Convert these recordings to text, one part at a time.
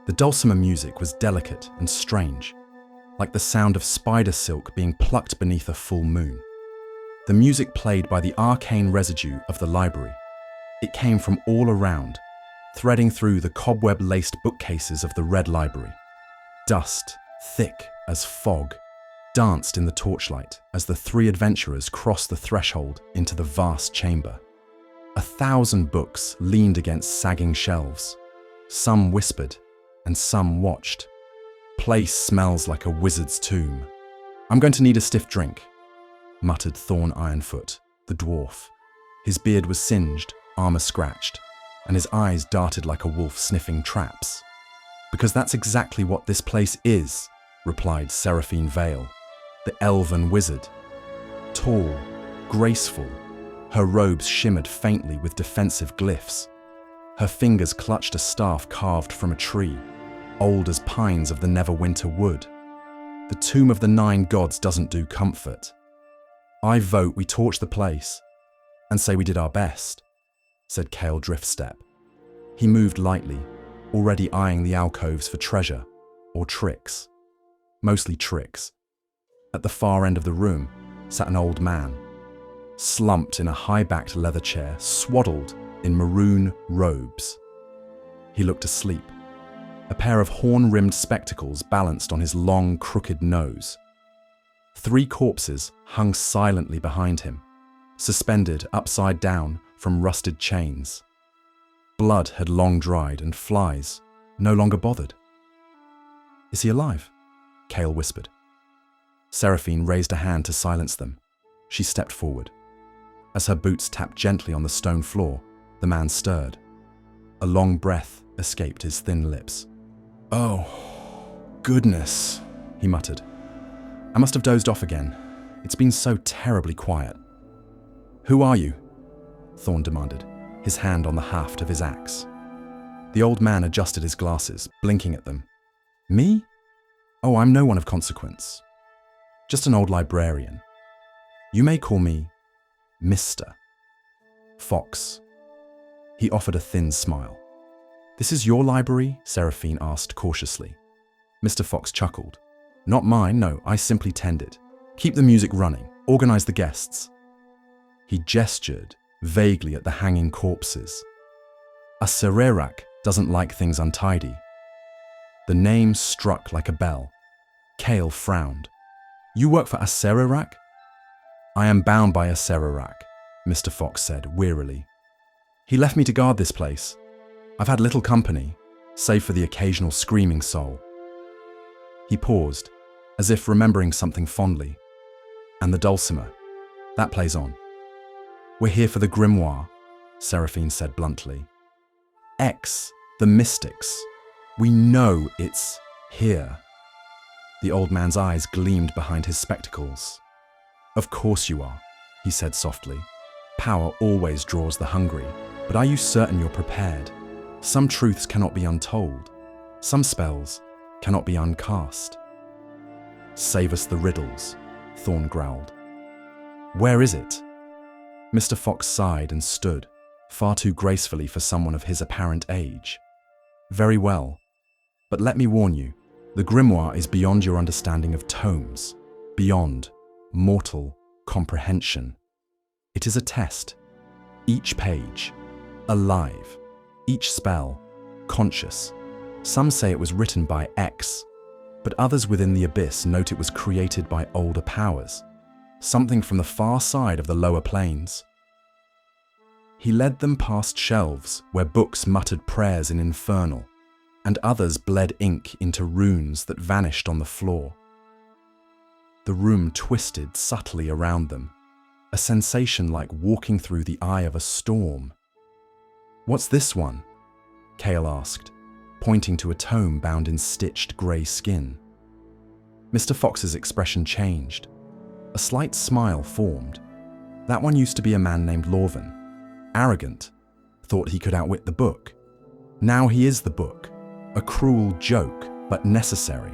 The dulcimer music was delicate and strange, like the sound of spider silk being plucked beneath a full moon. The music played by the arcane residue of the library. It came from all around, threading through the cobweb-laced bookcases of the Red Library. Dust, thick as fog, danced in the torchlight as the three adventurers crossed the threshold into the vast chamber. 1,000 books leaned against sagging shelves. Some whispered, and some watched. Place smells like a wizard's tomb. I'm going to need a stiff drink, muttered Thorn Ironfoot, the dwarf. His beard was singed, armor scratched, and his eyes darted like a wolf sniffing traps. Because that's exactly what this place is, replied Seraphine Vale, the elven wizard. Tall, graceful, her robes shimmered faintly with defensive glyphs. Her fingers clutched a staff carved from a tree, old as pines of the Neverwinter wood. The tomb of the 9 gods doesn't do comfort. I vote we torch the place and say we did our best, said Kale Driftstep. He moved lightly, already eyeing the alcoves for treasure or tricks. Mostly tricks. At the far end of the room sat an old man, slumped in a high-backed leather chair, swaddled in maroon robes. He looked asleep. A pair of horn-rimmed spectacles balanced on his long, crooked nose. 3 corpses hung silently behind him, suspended upside down from rusted chains. Blood had long dried and flies no longer bothered. Is he alive? Kale whispered. Seraphine raised a hand to silence them. She stepped forward. As her boots tapped gently on the stone floor, the man stirred. A long breath escaped his thin lips. Oh, goodness, he muttered. I must have dozed off again. It's been so terribly quiet. Who are you? Thorn demanded, his hand on the haft of his axe. The old man adjusted his glasses, blinking at them. Me? Oh, I'm no one of consequence. Just an old librarian. You may call me Mr. Fox. He offered a thin smile. This is your library? Seraphine asked cautiously. Mr. Fox chuckled. Not mine, no, I simply tend it. Keep the music running, organize the guests. He gestured vaguely at the hanging corpses. A Sererak doesn't like things untidy. The name struck like a bell. Kale frowned. You work for a Sererak? I am bound by a Sererak, Mr. Fox said wearily. He left me to guard this place. I've had little company, save for the occasional screaming soul. He paused, as if remembering something fondly. And the dulcimer, that plays on. We're here for the grimoire, Seraphine said bluntly. X, the mystics. We know it's here. The old man's eyes gleamed behind his spectacles. Of course you are, he said softly. Power always draws the hungry, but are you certain you're prepared? Some truths cannot be untold. Some spells cannot be uncast. Save us the riddles, Thorn growled. Where is it? Mr. Fox sighed and stood, far too gracefully for someone of his apparent age. Very well, but let me warn you, the grimoire is beyond your understanding of tomes, beyond mortal comprehension. It is a test. Each page, alive. Each spell, conscious. Some say it was written by X, but others within the abyss note it was created by older powers, something from the far side of the lower planes. He led them past shelves where books muttered prayers in infernal, and others bled ink into runes that vanished on the floor. The room twisted subtly around them, a sensation like walking through the eye of a storm. What's this one? Kale asked, pointing to a tome bound in stitched grey skin. Mr. Fox's expression changed. A slight smile formed. That one used to be a man named Lorvan. Arrogant, thought he could outwit the book. Now he is the book, a cruel joke, but necessary.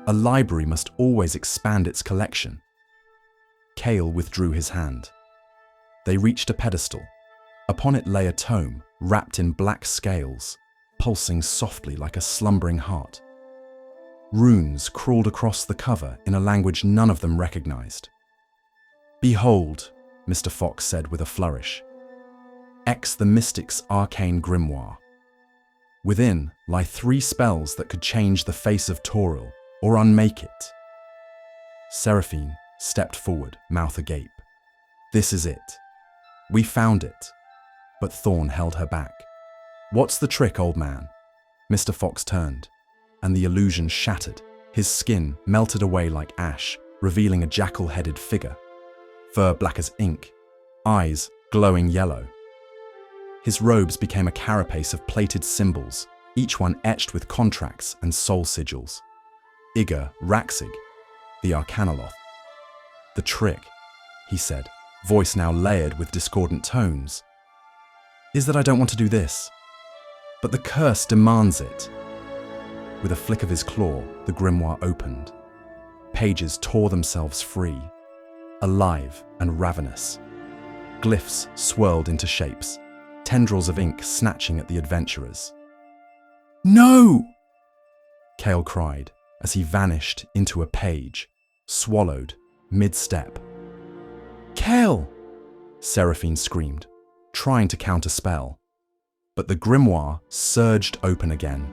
A library must always expand its collection. Cale withdrew his hand. They reached a pedestal. Upon it lay a tome wrapped in black scales, pulsing softly like a slumbering heart. Runes crawled across the cover in a language none of them recognized. "Behold," Mr. Fox said with a flourish. "X the Mystic's Arcane Grimoire. Within lie 3 spells that could change the face of Toril or unmake it." Seraphine stepped forward, mouth agape. "This is it. We found it." But Thorn held her back. "What's the trick, old man?" Mr. Fox turned, and the illusion shattered. His skin melted away like ash, revealing a jackal-headed figure. Fur black as ink, eyes glowing yellow. His robes became a carapace of plated symbols, each one etched with contracts and soul sigils. Iga Raxig, the Arcanaloth. "The trick," he said, voice now layered with discordant tones, "is that I don't want to do this. But the curse demands it." With a flick of his claw, the grimoire opened. Pages tore themselves free, alive and ravenous. Glyphs swirled into shapes, tendrils of ink snatching at the adventurers. "No!" Cale cried as he vanished into a page, swallowed mid-step. "Cale!" Seraphine screamed, trying to counterspell. But the grimoire surged open again.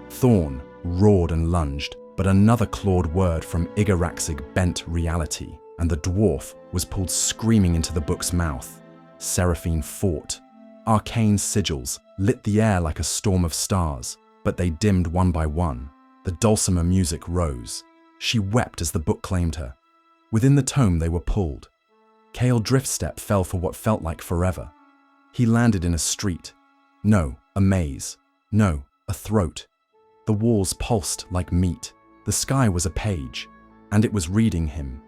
Thorn roared and lunged, but another clawed word from Igaraxig bent reality, and the dwarf was pulled screaming into the book's mouth. Seraphine fought. Arcane sigils lit the air like a storm of stars, but they dimmed one by one. The dulcimer music rose. She wept as the book claimed her. Within the tome they were pulled. Cale Driftstep fell for what felt like forever. He landed in a street. No, a maze. No, a throat. The walls pulsed like meat. The sky was a page, and it was reading him.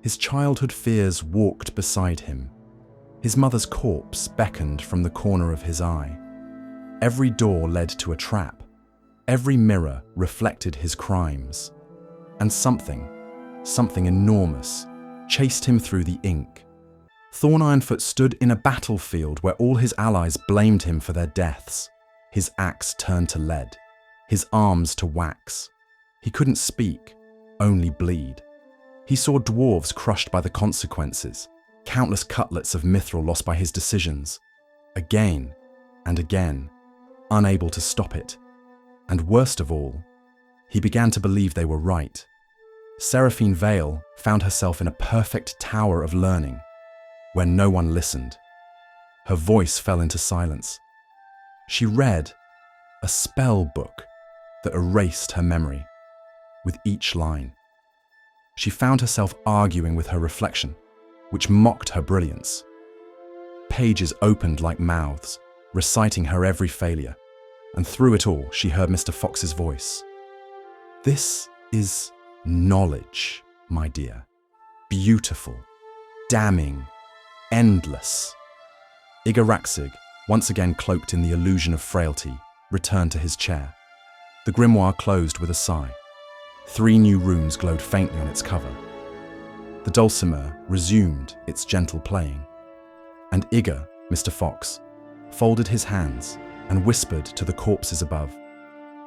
His childhood fears walked beside him. His mother's corpse beckoned from the corner of his eye. Every door led to a trap. Every mirror reflected his crimes. And something enormous, chased him through the ink. Thorn Ironfoot stood in a battlefield where all his allies blamed him for their deaths. His axe turned to lead, his arms to wax. He couldn't speak, only bleed. He saw dwarves crushed by the consequences, countless cutlets of mithril lost by his decisions. Again and again, unable to stop it. And worst of all, he began to believe they were right. Seraphine Vale found herself in a perfect tower of learning, where no one listened. Her voice fell into silence. She read a spell book that erased her memory with each line. She found herself arguing with her reflection, which mocked her brilliance. Pages opened like mouths, reciting her every failure, and through it all she heard Mr. Fox's voice. "This is knowledge, my dear. Beautiful, damning, endless." Igaraxig, once again cloaked in the illusion of frailty, returned to his chair. The grimoire closed with a sigh. 3 new runes glowed faintly on its cover. The dulcimer resumed its gentle playing, and Iga, Mr. Fox, folded his hands and whispered to the corpses above,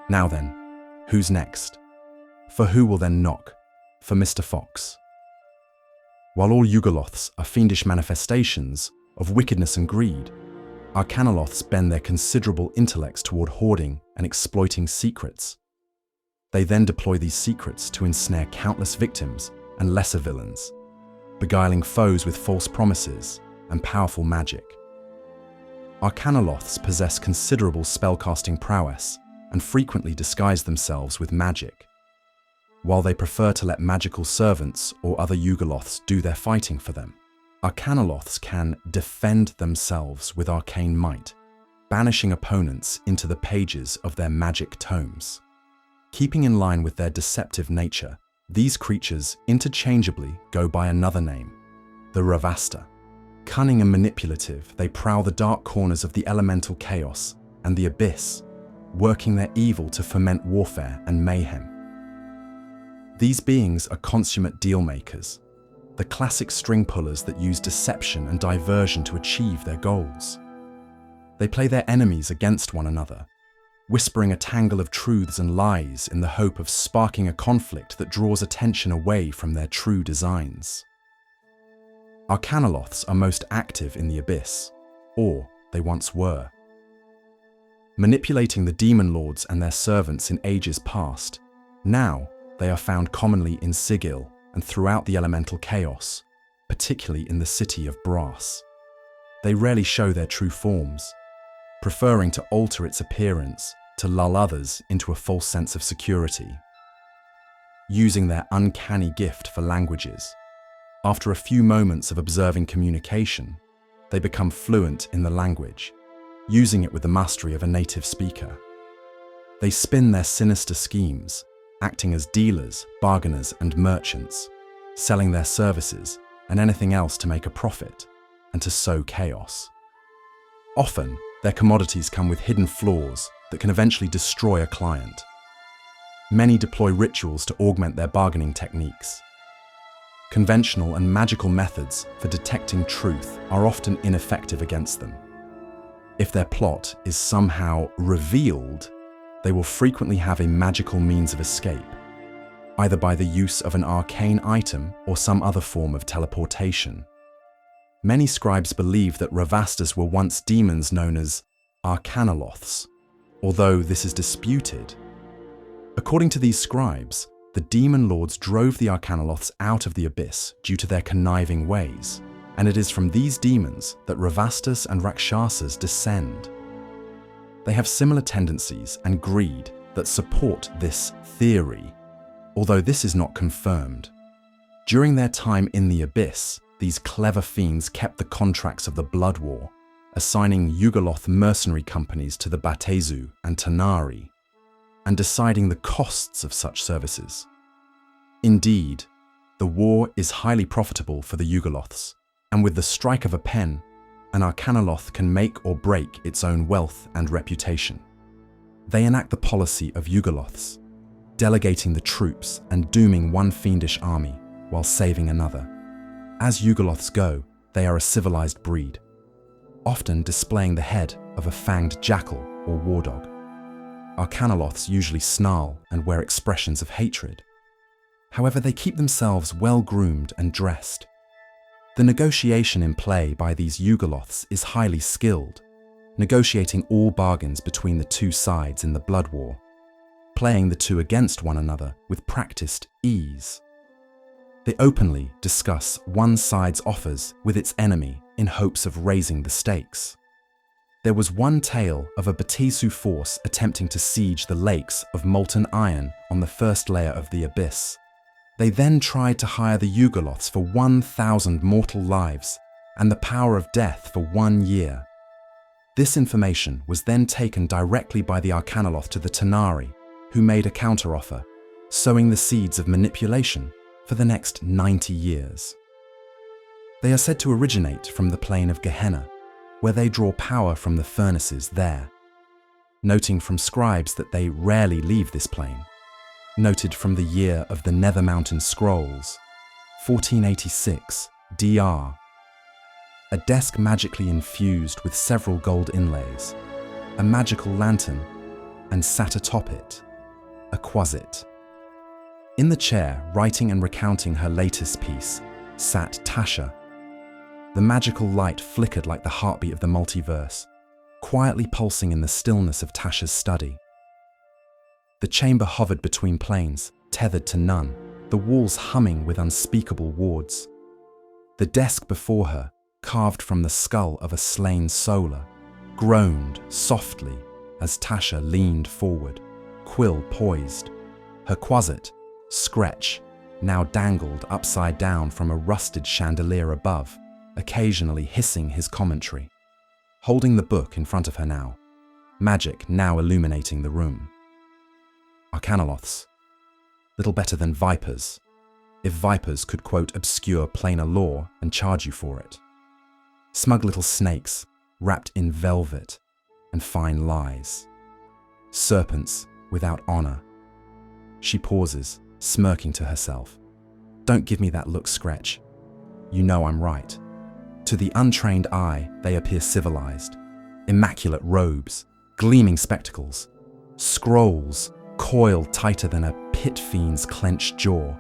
"Now then, who's next? For who will then knock? For Mr. Fox." While all Yugoloths are fiendish manifestations of wickedness and greed, Arcanaloths bend their considerable intellects toward hoarding and exploiting secrets. They then deploy these secrets to ensnare countless victims and lesser villains, beguiling foes with false promises and powerful magic. Arcanaloths possess considerable spellcasting prowess and frequently disguise themselves with magic. While they prefer to let magical servants or other Yugoloths do their fighting for them, Arcanaloths can defend themselves with arcane might, banishing opponents into the pages of their magic tomes. Keeping in line with their deceptive nature, these creatures interchangeably go by another name, the Ravasta. Cunning and manipulative, they prowl the dark corners of the elemental chaos and the abyss, working their evil to foment warfare and mayhem. These beings are consummate deal-makers. the classic string pullers that use deception and diversion to achieve their goals. They play their enemies against one another, whispering a tangle of truths and lies in the hope of sparking a conflict that draws attention away from their true designs. Arcanaloths are most active in the Abyss, or they once were. Manipulating the demon lords and their servants in ages past, now they are found commonly in Sigil and throughout the elemental chaos, particularly in the city of Brass. They rarely show their true forms, preferring to alter its appearance to lull others into a false sense of security. Using their uncanny gift for languages, after a few moments of observing communication, they become fluent in the language, using it with the mastery of a native speaker. They spin their sinister schemes, acting as dealers, bargainers, and merchants, selling their services and anything else to make a profit and to sow chaos. Often, their commodities come with hidden flaws that can eventually destroy a client. Many deploy rituals to augment their bargaining techniques. Conventional and magical methods for detecting truth are often ineffective against them. If their plot is somehow revealed, they will frequently have a magical means of escape, either by the use of an arcane item or some other form of teleportation. Many scribes believe that Ravastas were once demons known as Arcanaloths, although this is disputed. According to these scribes, the demon lords drove the Arcanaloths out of the Abyss due to their conniving ways, and it is from these demons that Ravastas and Rakshasas descend. They have similar tendencies and greed that support this theory, although this is not confirmed. During their time in the Abyss, these clever fiends kept the contracts of the Blood War, assigning Yugoloth mercenary companies to the Batezu and Tanari, and deciding the costs of such services. Indeed, the war is highly profitable for the Yugoloths, and with the strike of a pen, an Arcanaloth can make or break its own wealth and reputation. They enact the policy of Yugoloths, delegating the troops and dooming one fiendish army while saving another. As Yugoloths go, they are a civilized breed, often displaying the head of a fanged jackal or war dog. Arcanaloths usually snarl and wear expressions of hatred. However, they keep themselves well-groomed and dressed. The negotiation in play by these Yugoloths is highly skilled, negotiating all bargains between the two sides in the Blood War, playing the two against one another with practiced ease. They openly discuss one side's offers with its enemy in hopes of raising the stakes. There was one tale of a Batesu force attempting to siege the lakes of molten iron on the first layer of the Abyss. They then tried to hire the Yugoloths for 1,000 mortal lives and the power of death for 1 year. This information was then taken directly by the Arcanaloth to the Tanari, who made a counteroffer, sowing the seeds of manipulation for the next 90 years. They are said to originate from the plane of Gehenna, where they draw power from the furnaces there. Noting from scribes that they rarely leave this plane. Noted from the year of the Nether Mountain Scrolls, 1486 DR. A desk magically infused with several gold inlays, a magical lantern, and sat atop it, a quasit. In the chair, writing and recounting her latest piece, sat Tasha. The magical light flickered like the heartbeat of the multiverse, quietly pulsing in the stillness of Tasha's study. The chamber hovered between planes, tethered to none, the walls humming with unspeakable wards. The desk before her, carved from the skull of a slain solar, groaned softly as Tasha leaned forward, quill poised. Her quasit, Scretch, now dangled upside down from a rusted chandelier above, occasionally hissing his commentary. Holding the book in front of her now, magic now illuminating the room. Arcanaloths, little better than vipers, if vipers could quote obscure planar lore and charge you for it. Smug little snakes, wrapped in velvet and fine lies. Serpents without honor. She pauses, smirking to herself. Don't give me that look, Scretch. you know I'm right. To the untrained eye, they appear civilized. Immaculate robes, gleaming spectacles, scrolls coiled tighter than a pit fiend's clenched jaw.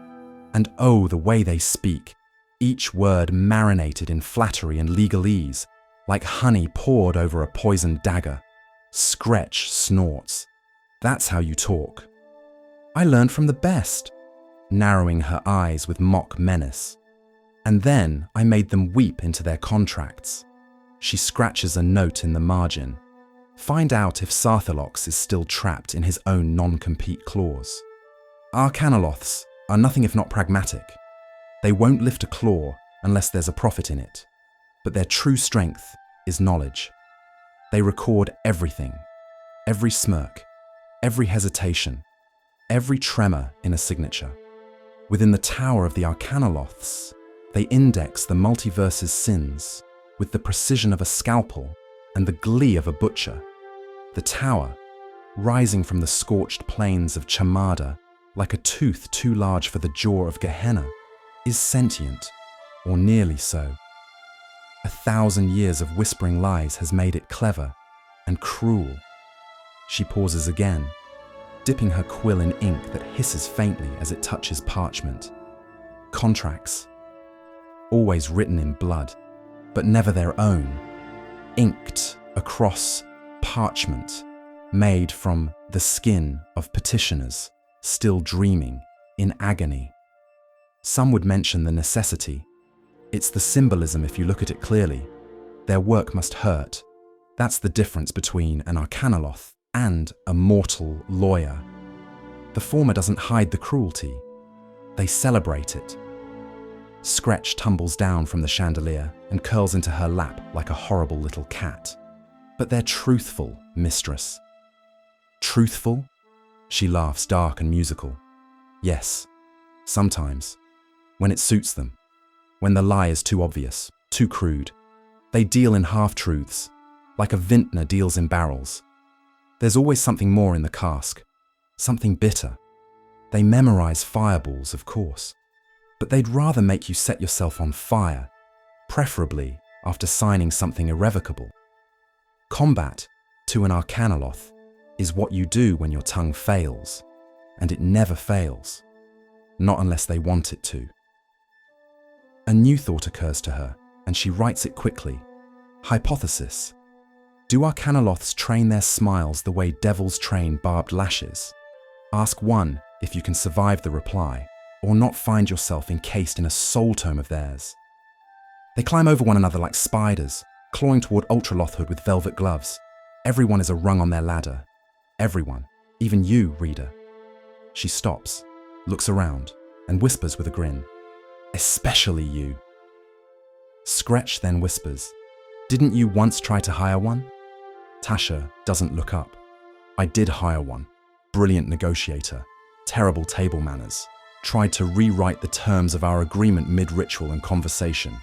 And oh, the way they speak, each word marinated in flattery and legalese, like honey poured over a poisoned dagger. Scretch snorts. That's how you talk. I learned from the best, narrowing her eyes with mock menace. And then I made them weep into their contracts. She scratches a note in the margin. Find out if Sarthilox is still trapped in his own non-compete clause. Arcanaloths are nothing if not pragmatic. They won't lift a claw unless there's a profit in it. But their true strength is knowledge. They record everything, every smirk, every hesitation, every tremor in a signature. Within the tower of the Arcanaloths, they index the multiverse's sins with the precision of a scalpel and the glee of a butcher. The tower, rising from the scorched plains of Chamada like a tooth too large for the jaw of Gehenna, is sentient, or nearly so. 1,000 years of whispering lies has made it clever and cruel. She pauses again, dipping her quill in ink that hisses faintly as it touches parchment. Contracts, always written in blood, but never their own, inked across parchment, made from the skin of petitioners, still dreaming in agony. Some would mention the necessity. It's the symbolism if you look at it clearly. Their work must hurt. That's the difference between an Arcanaloth and a mortal lawyer. The former doesn't hide the cruelty. They celebrate it. Scretch tumbles down from the chandelier and curls into her lap like a horrible little cat. But they're truthful, mistress. Truthful? She laughs, dark and musical. Yes, sometimes. When it suits them. When the lie is too obvious, too crude. They deal in half-truths, like a vintner deals in barrels. There's always something more in the cask, something bitter. They memorize fireballs, of course. But they'd rather make you set yourself on fire, preferably after signing something irrevocable. Combat, to an Arcanaloth, is what you do when your tongue fails, and it never fails, not unless they want it to. A new thought occurs to her, and she writes it quickly. Hypothesis. Do Arcanaloths train their smiles the way devils train barbed lashes? Ask one if you can survive the reply, or not find yourself encased in a soul tome of theirs. They climb over one another like spiders, clawing toward Ultralothhood with velvet gloves. Everyone is a rung on their ladder. Everyone, even you, reader. She stops, looks around, and whispers with a grin. Especially you. Scretch then whispers, didn't you once try to hire one? Tasha doesn't look up. I did hire one. Brilliant negotiator, terrible table manners, tried to rewrite the terms of our agreement mid-ritual and conversation.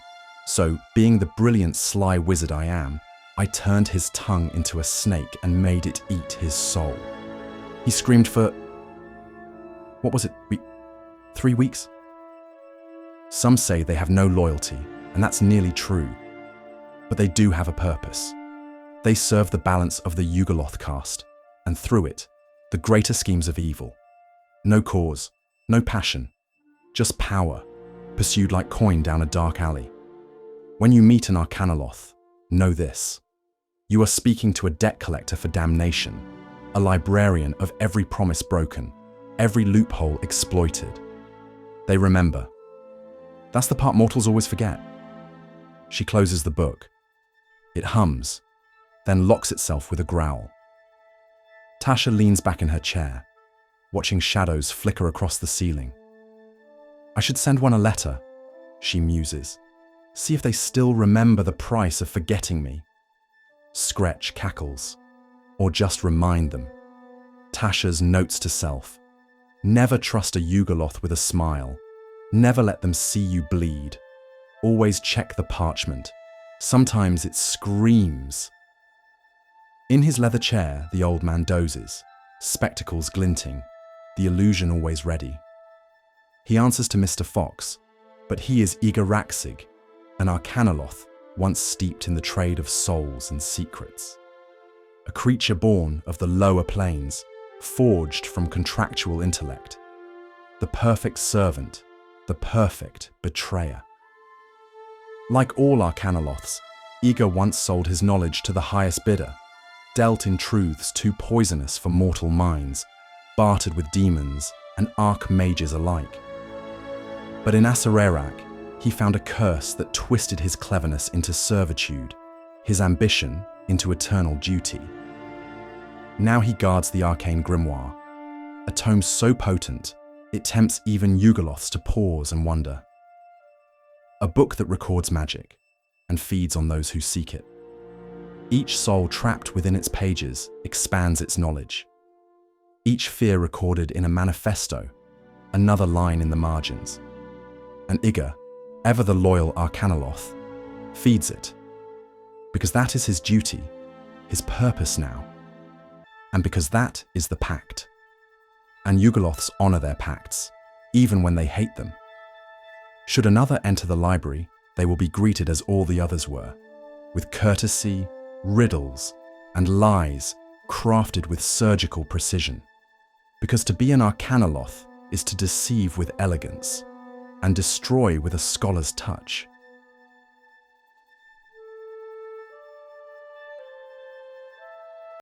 So, being the brilliant sly wizard I am, I turned his tongue into a snake and made it eat his soul. He screamed for, 3 weeks? Some say they have no loyalty, and that's nearly true. But they do have a purpose. They serve the balance of the Yugoloth caste, and through it, the greater schemes of evil. No cause, no passion, just power, pursued like coin down a dark alley. When you meet an Arcanaloth, know this. You are speaking to a debt collector for damnation, a librarian of every promise broken, every loophole exploited. They remember. That's the part mortals always forget. She closes the book. It hums, then locks itself with a growl. Tasha leans back in her chair, watching shadows flicker across the ceiling. I should send one a letter, she muses. See if they still remember the price of forgetting me. Scretch cackles. Or just remind them. Tasha's notes to self. Never trust a Yugoloth with a smile. Never let them see you bleed. Always check the parchment. Sometimes it screams. In his leather chair, the old man dozes, spectacles glinting, the illusion always ready. He answers to Mr. Fox, but he is Igaraxig, an Arcanaloth once steeped in the trade of souls and secrets. A creature born of the lower planes, forged from contractual intellect. The perfect servant, the perfect betrayer. Like all Arcanaloths, Ega once sold his knowledge to the highest bidder, dealt in truths too poisonous for mortal minds, bartered with demons and archmages alike. But in Asarerak, he found a curse that twisted his cleverness into servitude, his ambition into eternal duty. Now he guards the Arcane Grimoire, a tome so potent it tempts even Yugoloths to pause and wonder. A book that records magic and feeds on those who seek it. Each soul trapped within its pages expands its knowledge. Each fear recorded in a manifesto, another line in the margins. And Iga, ever the loyal Arcanaloth, feeds it. Because that is his duty, his purpose now. And because that is the pact. And Yugoloths honor their pacts, even when they hate them. Should another enter the library, they will be greeted as all the others were, with courtesy, riddles, and lies crafted with surgical precision. Because to be an Arcanaloth is to deceive with elegance and destroy with a scholar's touch.